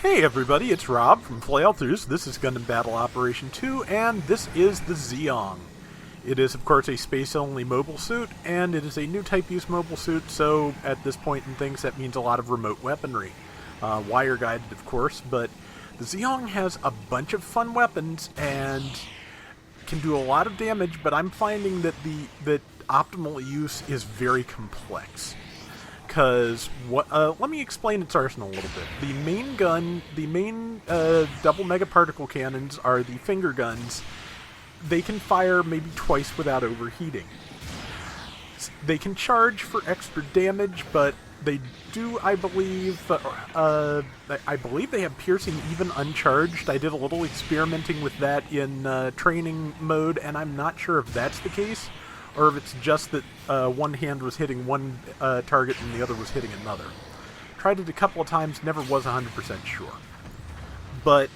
Hey everybody, it's Rob from Flailthroughs. This is Gundam Battle Operation 2, and this is the Zeong. It is, of course, a space-only mobile suit, and it is a new type-use mobile suit, so at this point in things that means a lot of remote weaponry. Wire-guided, of course, but the Zeong has a bunch of fun weapons, and can do a lot of damage, but I'm finding that the optimal use is very complex. Because, let me explain its arsenal a little bit. The main gun, the main double megaparticle cannons are the finger guns. They can fire maybe twice without overheating. They can charge for extra damage, but they do, I believe they have piercing even uncharged. I did a little experimenting with that in training mode, and I'm not sure if that's the case, or if it's just that one hand was hitting one target and the other was hitting another. Tried it a couple of times, never was 100% sure. But,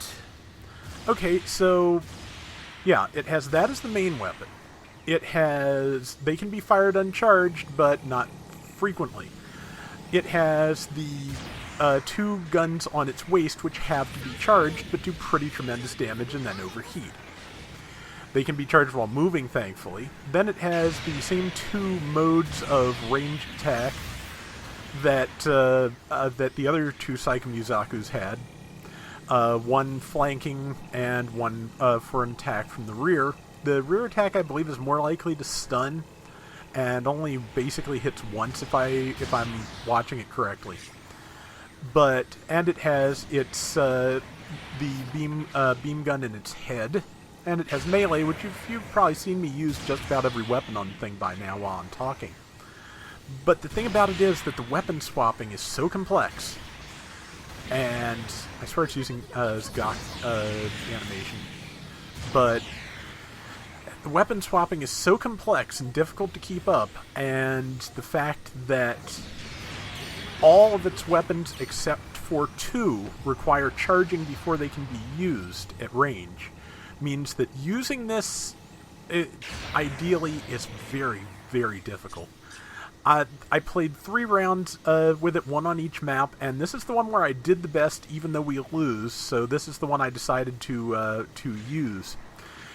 okay, so, yeah, it has that as the main weapon. They can be fired uncharged, but not frequently. It has the two guns on its waist, which have to be charged, but do pretty tremendous damage and then overheat. They can be charged while moving, thankfully. Then it has the same two modes of ranged attack that that the other two Psychomuzakus had. One flanking and one for an attack from the rear. The rear attack, I believe, is more likely to stun, and only basically hits once if I'm watching it correctly. And it has its the beam gun in its head. And it has melee, which you've probably seen me use just about every weapon on the thing by now while I'm talking. But the thing about it is that the weapon swapping is so complex. And I swear it's using Zeong animation. But the weapon swapping is so complex and difficult to keep up, and the fact that all of its weapons except for two require charging before they can be used at range means that using this, ideally, is very, very difficult. I played 3 rounds with it, 1 on each map, and this is the one where I did the best even though we lose, so this is the one I decided to use.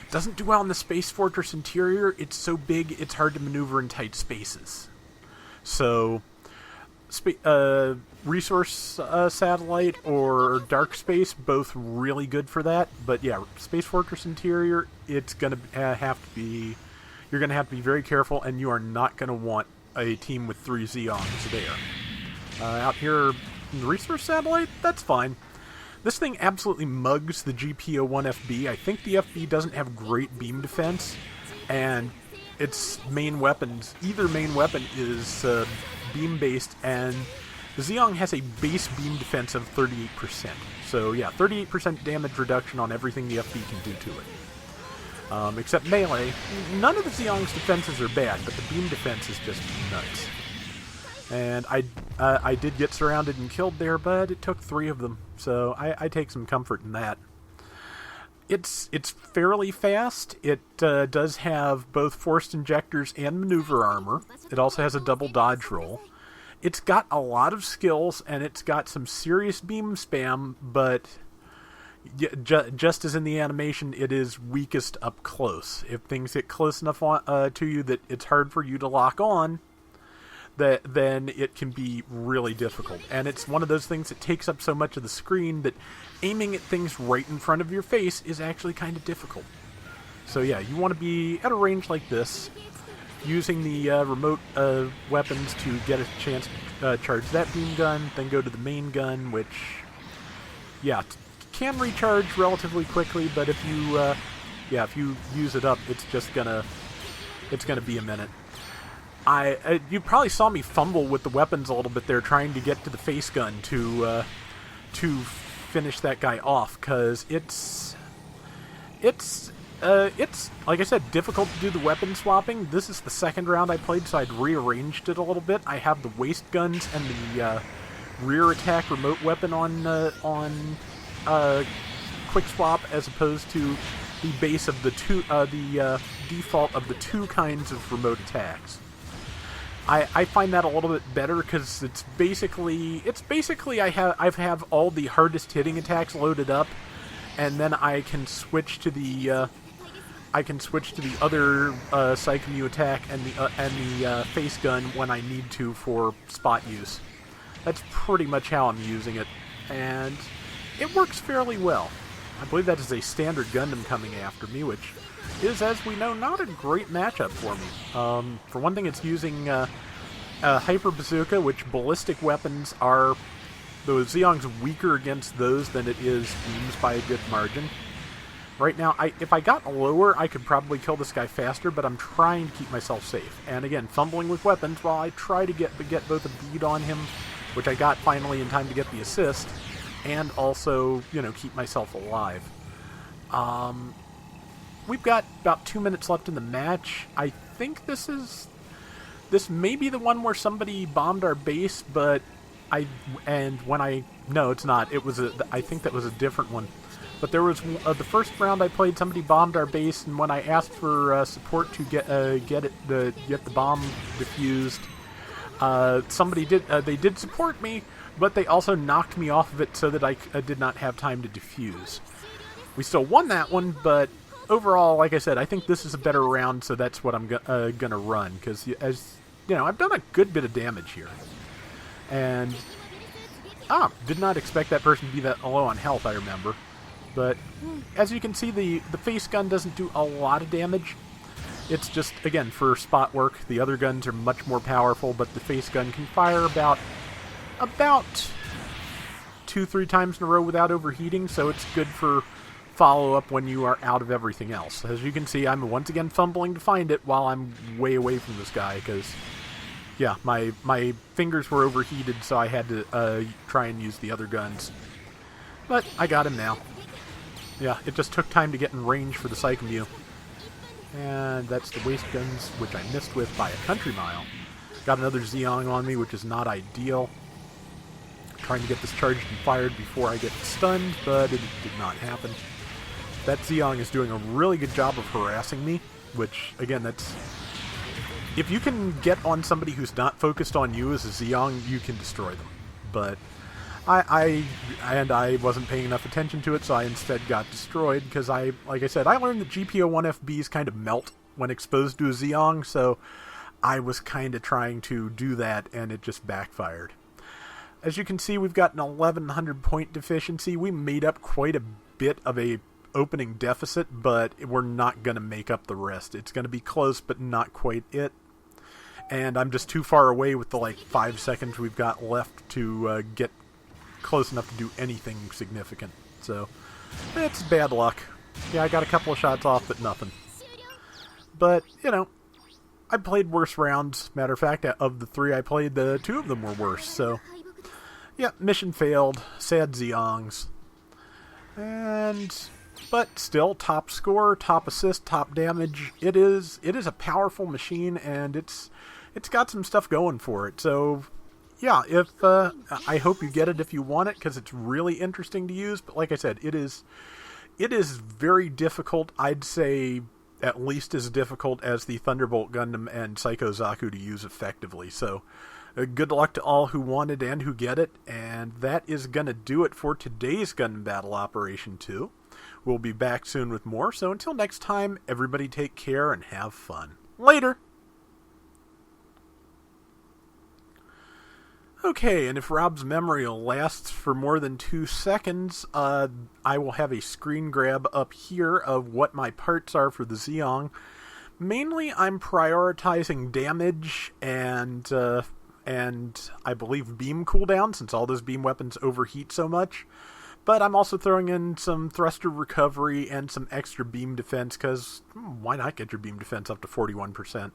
It doesn't do well in the Space Fortress interior. It's so big, it's hard to maneuver in tight spaces. So, Resource Satellite or Dark Space, both really good for that. But yeah, Space Fortress interior, it's gonna have to be. You're gonna have to be very careful, and you are not gonna want a team with 3 Zeongs there. Out here in the Resource Satellite, that's fine. This thing absolutely mugs the GBO2 FB. I think the FB doesn't have great beam defense, and its main weapons, either main weapon is beam-based, and the Zeong has a base beam defense of 38%. So yeah, 38% damage reduction on everything the FB can do to it. Except melee. None of the Zeong's defenses are bad, but the beam defense is just nuts. And I did get surrounded and killed there, but it took 3 of them, so I take some comfort in that. It's fairly fast. It does have both forced injectors and maneuver armor. It also has a double dodge roll. It's got a lot of skills, and it's got some serious beam spam, but just as in the animation, it is weakest up close. If things get close enough to you that it's hard for you to lock on, then it can be really difficult. And it's one of those things that takes up so much of the screen that aiming at things right in front of your face is actually kind of difficult. So yeah, you want to be at a range like this, using the remote weapons to get a chance to charge that beam gun, then go to the main gun, which, yeah, can recharge relatively quickly, but if you use it up, it's gonna be a minute. You probably saw me fumble with the weapons a little bit there, trying to get to the face gun to finish that guy off, because it's like I said, difficult to do the weapon swapping. This is the second round I played, so I'd rearranged it a little bit. I have the waist guns and the rear attack remote weapon on quick swap, as opposed to the base of the default of the 2 kinds of remote attacks. I find that a little bit better because it's basically I have all the hardest hitting attacks loaded up, and then I can switch to the other Psychommu attack and the face gun when I need to for spot use. That's pretty much how I'm using it, and it works fairly well. I believe that is a standard Gundam coming after me, which is, as we know, not a great matchup for me. For one thing, it's using a Hyper Bazooka, which ballistic weapons are... Though Zeong's weaker against those than it is beams by a good margin. Right now, if I got lower, I could probably kill this guy faster, but I'm trying to keep myself safe. And again, fumbling with weapons while I try to get both a bead on him, which I got finally in time to get the assist, and also, keep myself alive. We've got about 2 minutes left in the match. I think this may be the one where somebody bombed our base, but no, it's not. I think that was a different one. But there was the first round I played, somebody bombed our base, and when I asked for support to get the bomb defused, somebody did support me, but they also knocked me off of it so that I did not have time to defuse. We still won that one, but overall, like I said, I think this is a better round, so that's what I'm gonna run, because as I've done a good bit of damage here, and did not expect that person to be that low on health. I remember. But as you can see, the face gun doesn't do a lot of damage. It's just, again, for spot work. The other guns are much more powerful, but the face gun can fire about 2-3 times in a row without overheating, so it's good for follow-up when you are out of everything else. As you can see, I'm once again fumbling to find it while I'm way away from this guy, because, yeah, my fingers were overheated, so I had to try and use the other guns. But I got him now. Yeah, it just took time to get in range for the Psychommu. And that's the waste guns, which I missed with by a country mile. Got another Zeong on me, which is not ideal. Trying to get this charged and fired before I get stunned, but it did not happen. That Zeong is doing a really good job of harassing me, which, again, that's... If you can get on somebody who's not focused on you as a Zeong, you can destroy them. But... I wasn't paying enough attention to it, so I instead got destroyed, because like I said, I learned that GPO1FBs kind of melt when exposed to a Zeong, so I was kind of trying to do that, and it just backfired. As you can see, we've got an 1100 point deficiency. We made up quite a bit of a opening deficit, but we're not going to make up the rest. It's going to be close, but not quite it. And I'm just too far away with the 5 seconds we've got left to get close enough to do anything significant. So, it's bad luck. Yeah, I got a couple of shots off, but nothing. But, I played worse rounds. Matter of fact, of the 3 I played, the 2 of them were worse. So, yeah, mission failed. Sad Zeongs. But still, top score, top assist, top damage. It is a powerful machine, and it's got some stuff going for it. So, yeah, I hope you get it if you want it, because it's really interesting to use. But like I said, it is very difficult. I'd say at least as difficult as the Thunderbolt Gundam and Psycho Zaku to use effectively. So, good luck to all who want it and who get it. And that is going to do it for today's Gundam Battle Operation 2. We'll be back soon with more. So until next time, everybody take care and have fun. Later! Okay, and if Rob's memory lasts for more than 2 seconds, I will have a screen grab up here of what my parts are for the Zeong. Mainly, I'm prioritizing damage and I believe beam cooldown, since all those beam weapons overheat so much. But I'm also throwing in some thruster recovery and some extra beam defense, because why not get your beam defense up to 41%?